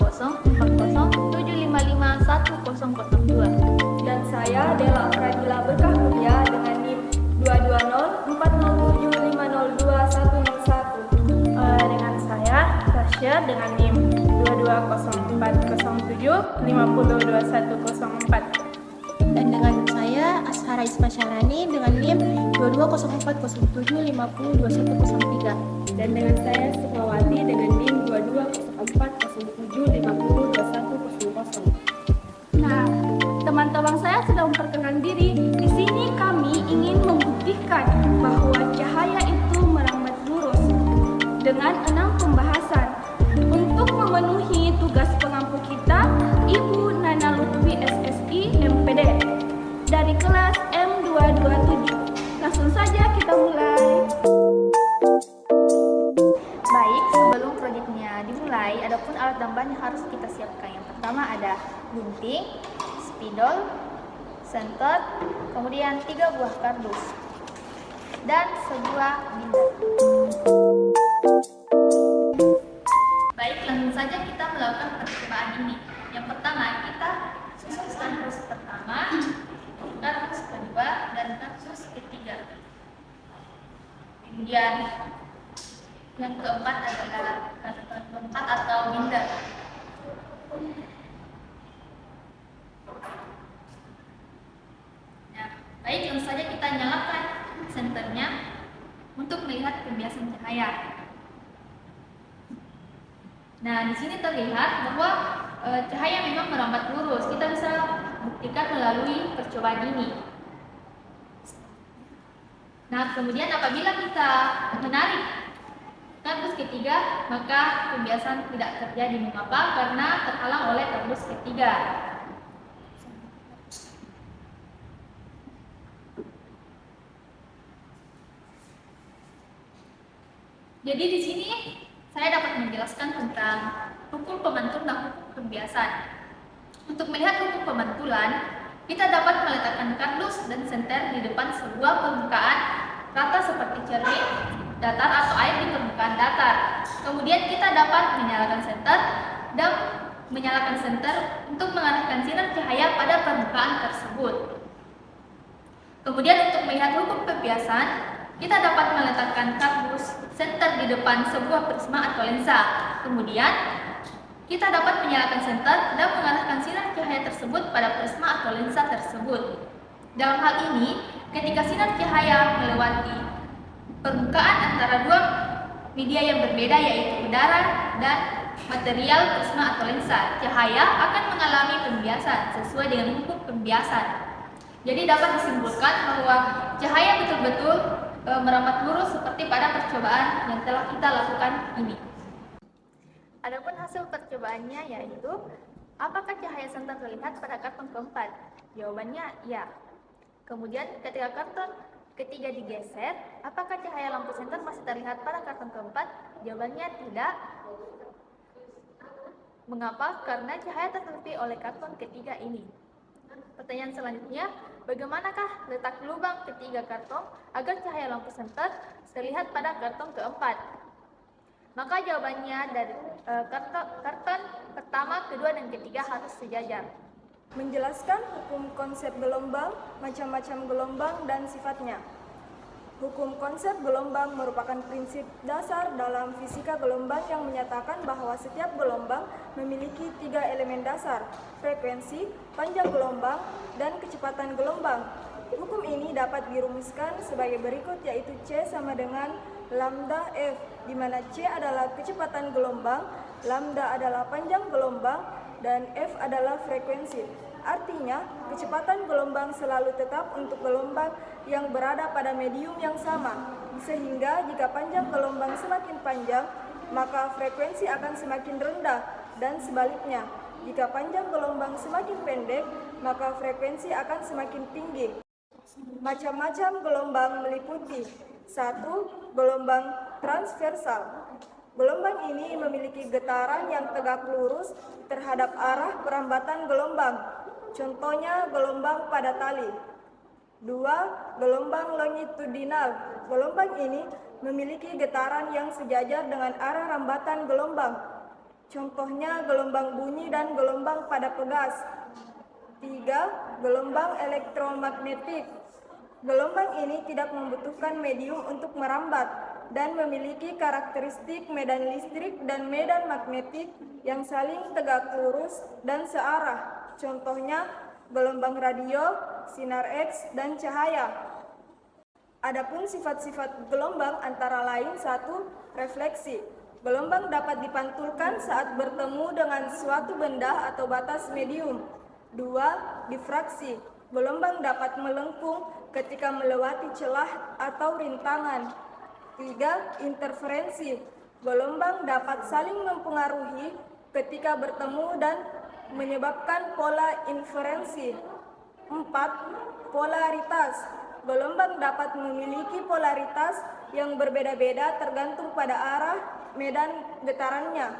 22040755102. Dan saya Dela Pradila Berkah Mulia dengan NIM 22040502101. Dengan saya Rasya dengan NIM 2204075022104. Dan dengan saya Ashara Ismasyarani dengan NIM 220407502103. Dan dengan saya Sukmawati dengan NIM 220407502100. Nah, teman-teman saya sudah memperkenalkan diri. Di sini kami ingin membuktikan bahwa cahaya itu merambat lurus dengan 6 pembahasan. Untuk memenuhi tugas pengampu kita, Ibu Nana Lutfi SSI MPD dari kelas M227. Langsung saja kita mulai. Baik, sebelum proyeknya dimulai, adapun alat tambahan yang harus kita siapkan. Yang pertama ada gunting, spidol, senter, kemudian 3 buah kardus, dan sebuah binder. Baik, langsung saja kita melakukan percobaan ini. Yang pertama, kita susun kardus pertama, kardus kedua, dan kardus ketiga. Kemudian yang keempat adalah kardus keempat atau binder. Nah, baik, langsung saja kita nyalakan senternya untuk melihat pembiasan cahaya. Nah, di sini terlihat bahwa cahaya memang merambat lurus. Kita bisa buktikan melalui percobaan ini. Nah, kemudian apabila kita menarik kardus ketiga, maka pembiasan tidak terjadi. Mengapa? Karena terhalang oleh kardus ketiga. Jadi di sini saya dapat menjelaskan tentang hukum pemantul dan hukum pembiasan. Untuk melihat hukum pemantulan, kita dapat meletakkan kardus dan senter di depan sebuah permukaan rata seperti cermin, datar atau air di permukaan datar. Kemudian kita dapat menyalakan senter untuk mengarahkan sinar cahaya pada permukaan tersebut. Kemudian untuk melihat hukum pembiasan, kita dapat meletakkan kardus senter di depan sebuah prisma atau lensa. Kemudian kita dapat menyalakan senter dan mengarahkan sinar cahaya tersebut pada prisma atau lensa tersebut. Dalam hal ini, ketika sinar cahaya melewati permukaan antara dua media yang berbeda, yaitu udara dan material prisma atau lensa, cahaya akan mengalami pembiasan sesuai dengan hukum pembiasan. Jadi dapat disimpulkan bahwa cahaya betul-betul merambat lurus seperti pada percobaan yang telah kita lakukan ini. Adapun hasil percobaannya yaitu, apakah cahaya senter terlihat pada karton keempat? Jawabannya ya. Kemudian ketika karton ketiga digeser, apakah cahaya lampu senter masih terlihat pada karton keempat? Jawabannya tidak. Mengapa? Karena cahaya tertutupi oleh karton ketiga ini. Pertanyaan selanjutnya, bagaimanakah letak lubang ketiga karton agar cahaya lampu senter terlihat pada karton keempat? Maka jawabannya dari karton pertama, kedua, dan ketiga harus sejajar. Menjelaskan hukum konsep gelombang, macam-macam gelombang, dan sifatnya. Hukum konsep gelombang merupakan prinsip dasar dalam fisika gelombang yang menyatakan bahwa setiap gelombang memiliki 3 elemen dasar, frekuensi, panjang gelombang, dan kecepatan gelombang. Hukum ini dapat dirumuskan sebagai berikut, yaitu C sama dengan lambda F, di mana C adalah kecepatan gelombang, lambda adalah panjang gelombang, dan F adalah frekuensi. Artinya, kecepatan gelombang selalu tetap untuk gelombang yang berada pada medium yang sama, sehingga jika panjang gelombang semakin panjang, maka frekuensi akan semakin rendah, dan sebaliknya, jika panjang gelombang semakin pendek, maka frekuensi akan semakin tinggi. Macam-macam gelombang meliputi: 1. Gelombang transversal. Gelombang ini memiliki getaran yang tegak lurus terhadap arah perambatan gelombang. Contohnya gelombang pada tali. 2. Gelombang longitudinal. Gelombang ini memiliki getaran yang sejajar dengan arah rambatan gelombang. Contohnya gelombang bunyi dan gelombang pada pegas. 3. Gelombang elektromagnetik. Gelombang ini tidak membutuhkan medium untuk merambat dan memiliki karakteristik medan listrik dan medan magnetik yang saling tegak lurus dan searah. Contohnya gelombang radio, sinar X, dan cahaya. Adapun sifat-sifat gelombang antara lain: 1. Refleksi. Gelombang dapat dipantulkan saat bertemu dengan suatu benda atau batas medium. 2. Difraksi. Gelombang dapat melengkung ketika melewati celah atau rintangan. 3. Interferensi. Gelombang dapat saling mempengaruhi ketika bertemu dan menyebabkan pola inferensi. 4. Polaritas. Gelombang dapat memiliki polaritas yang berbeda-beda tergantung pada arah medan getarannya.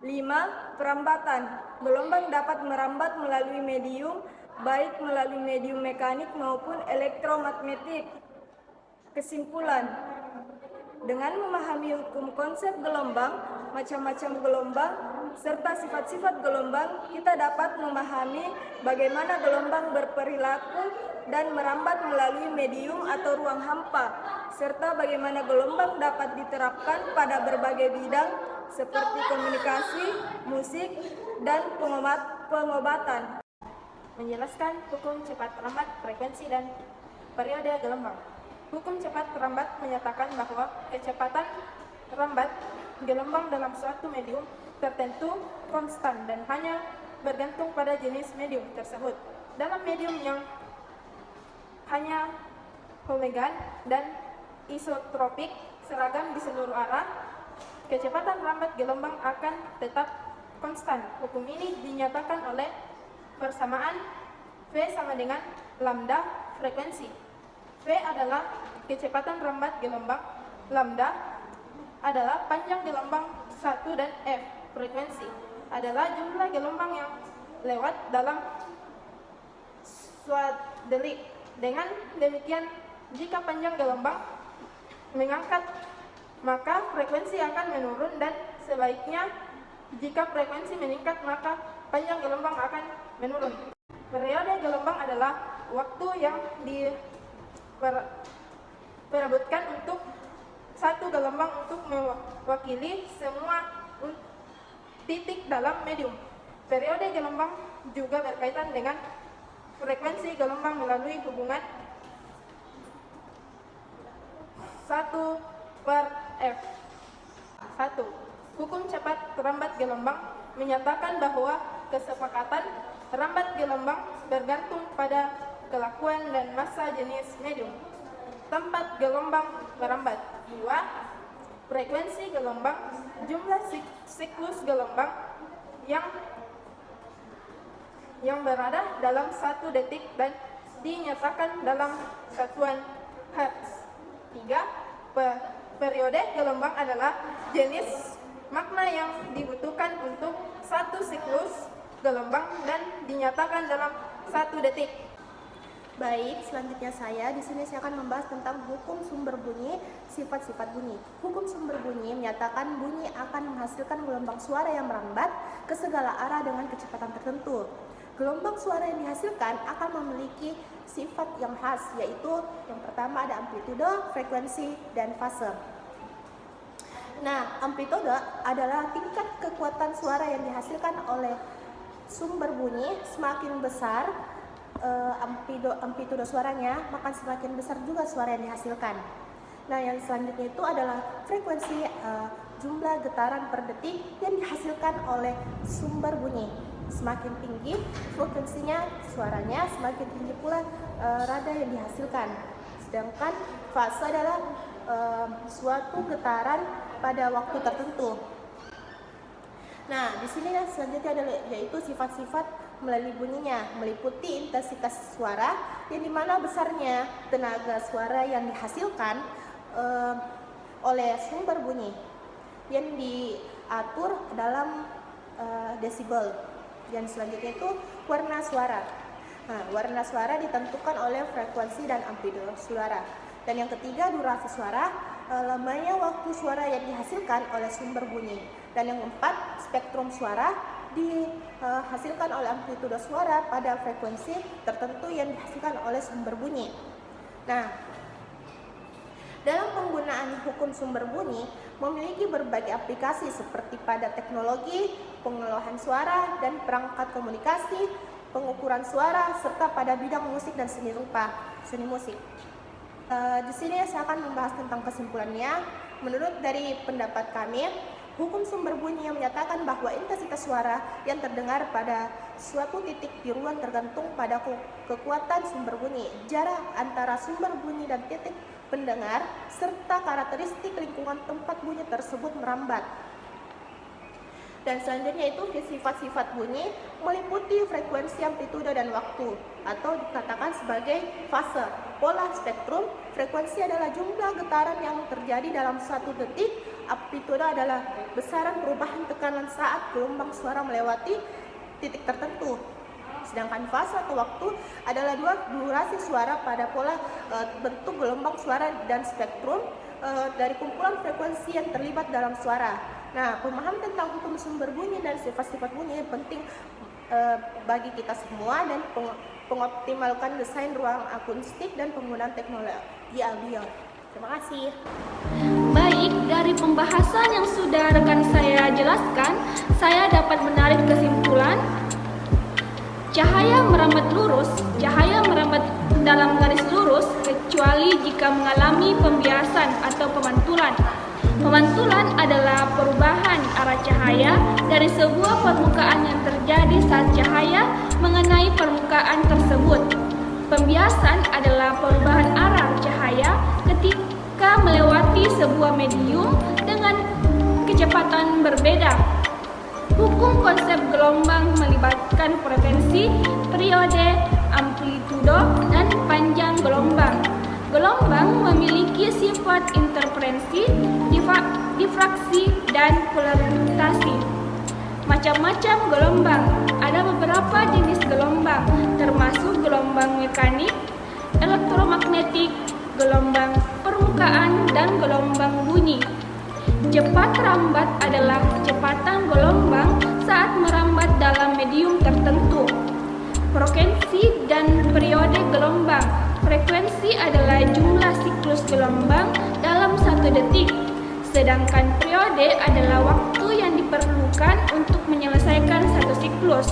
5. Perambatan. Gelombang dapat merambat melalui medium, baik melalui medium mekanik maupun elektromagnetik. Kesimpulan: dengan memahami hukum konsep gelombang, macam-macam gelombang, serta sifat-sifat gelombang, kita dapat memahami bagaimana gelombang berperilaku dan merambat melalui medium atau ruang hampa, serta bagaimana gelombang dapat diterapkan pada berbagai bidang seperti komunikasi, musik, dan pengobatan. Menjelaskan hukum cepat lambat frekuensi dan periode gelombang. Hukum cepat lambat menyatakan bahwa kecepatan lambat gelombang dalam suatu medium tertentu konstan dan hanya bergantung pada jenis medium tersebut. Dalam medium yang hanya homogen dan isotropik seragam di seluruh arah, kecepatan lambat gelombang akan tetap konstan. Hukum ini dinyatakan oleh persamaan V sama dengan lambda frekuensi. V adalah kecepatan lambat gelombang, lambda adalah panjang gelombang 1, dan F frekuensi adalah jumlah gelombang yang lewat dalam suatu detik. Dengan demikian, jika panjang gelombang mengangkat, maka frekuensi akan menurun, dan sebaliknya jika frekuensi meningkat, maka panjang gelombang akan menurun. Periode gelombang adalah waktu yang diperebutkan untuk satu gelombang untuk mewakili semua titik dalam medium. Periode gelombang juga berkaitan dengan frekuensi gelombang melalui hubungan 1/F. 1. Hukum cepat lambat gelombang menyatakan bahwa kesepakatan lambat gelombang bergantung pada kelakuan dan massa jenis medium tempat gelombang merambat. 2. Frekuensi gelombang, jumlah siklus gelombang yang berada dalam satu detik dan dinyatakan dalam satuan hertz. 3. Periode gelombang adalah jenis makna yang dibutuhkan untuk satu siklus gelombang dan dinyatakan dalam satu detik. Baik, selanjutnya saya akan membahas tentang hukum sumber bunyi, sifat-sifat bunyi. Hukum sumber bunyi menyatakan bunyi akan menghasilkan gelombang suara yang merambat ke segala arah dengan kecepatan tertentu. Gelombang suara yang dihasilkan akan memiliki sifat yang khas, yaitu yang pertama ada amplitude, frekuensi, dan fase. Nah, amplitude adalah tingkat kekuatan suara yang dihasilkan oleh sumber bunyi. Semakin besar amplitude suaranya, maka semakin besar juga suara yang dihasilkan. Nah, yang selanjutnya itu adalah frekuensi, jumlah getaran per detik yang dihasilkan oleh sumber bunyi. Semakin tinggi frekuensinya suaranya, semakin tinggi pula rada yang dihasilkan. Sedangkan fase adalah suatu getaran pada waktu tertentu. Nah, di sini selanjutnya adalah yaitu sifat-sifat melalui bunyinya, meliputi intensitas suara yang dimana besarnya tenaga suara yang dihasilkan oleh sumber bunyi yang diatur dalam desibel. Yang selanjutnya itu warna suara. Nah, warna suara ditentukan oleh frekuensi dan amplitude suara. Dan yang ketiga durasi suara. lamanya waktu suara yang dihasilkan oleh sumber bunyi. Dan yang keempat, spektrum suara dihasilkan oleh amplitudo suara pada frekuensi tertentu yang dihasilkan oleh sumber bunyi. Nah, dalam penggunaan hukum sumber bunyi memiliki berbagai aplikasi seperti pada teknologi, pengolahan suara dan perangkat komunikasi, pengukuran suara, serta pada bidang musik dan seni rupa, seni musik. Di sini saya akan membahas tentang kesimpulannya. Menurut dari pendapat kami, hukum sumber bunyi yang menyatakan bahwa intensitas suara yang terdengar pada suatu titik di ruang tergantung pada kekuatan sumber bunyi, jarak antara sumber bunyi dan titik pendengar, serta karakteristik lingkungan tempat bunyi tersebut merambat. Dan selanjutnya itu sifat-sifat bunyi meliputi frekuensi, amplitudo, dan waktu, atau dikatakan sebagai fase. Pola spektrum, frekuensi adalah jumlah getaran yang terjadi dalam satu detik, amplitudo adalah besaran perubahan tekanan saat gelombang suara melewati titik tertentu. Sedangkan fase atau waktu adalah durasi suara pada pola bentuk gelombang suara dan spektrum dari kumpulan frekuensi yang terlibat dalam suara. Nah, pemahaman tentang hukum sumber bunyi dan sifat-sifat bunyi penting bagi kita semua dan pengoptimalkan desain ruang akustik dan penggunaan teknologi audio. Terima kasih. Baik, dari pembahasan yang sudah rekan saya jelaskan, saya dapat menarik kesimpulan cahaya merambat lurus, cahaya merambat dalam garis lurus kecuali jika mengalami pembiasan atau pemantulan. Pemantulan adalah perubahan arah cahaya dari sebuah permukaan yang terjadi saat cahaya mengenai permukaan tersebut. Pembiasan adalah perubahan arah cahaya ketika melewati sebuah medium dengan kecepatan berbeda. Hukum konsep gelombang melibatkan frekuensi, periode, amplitudo, dan panjang gelombang. Gelombang memiliki sifat interferensi, difraksi, dan polarisasi. Macam-macam gelombang. Ada beberapa jenis gelombang, termasuk gelombang mekanik, elektromagnetik, gelombang permukaan, dan gelombang bunyi. Cepat rambat adalah kecepatan gelombang saat merambat dalam medium tertentu. Frekuensi dan periode gelombang. Frekuensi adalah jumlah siklus gelombang dalam satu detik, sedangkan periode adalah waktu yang diperlukan untuk menyelesaikan satu siklus.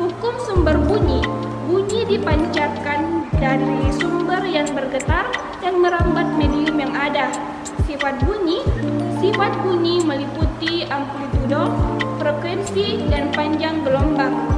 Hukum sumber bunyi. Bunyi dipancarkan dari sumber yang bergetar dan merambat medium yang ada. Sifat bunyi. Sifat bunyi meliputi amplitudo, frekuensi, dan panjang gelombang.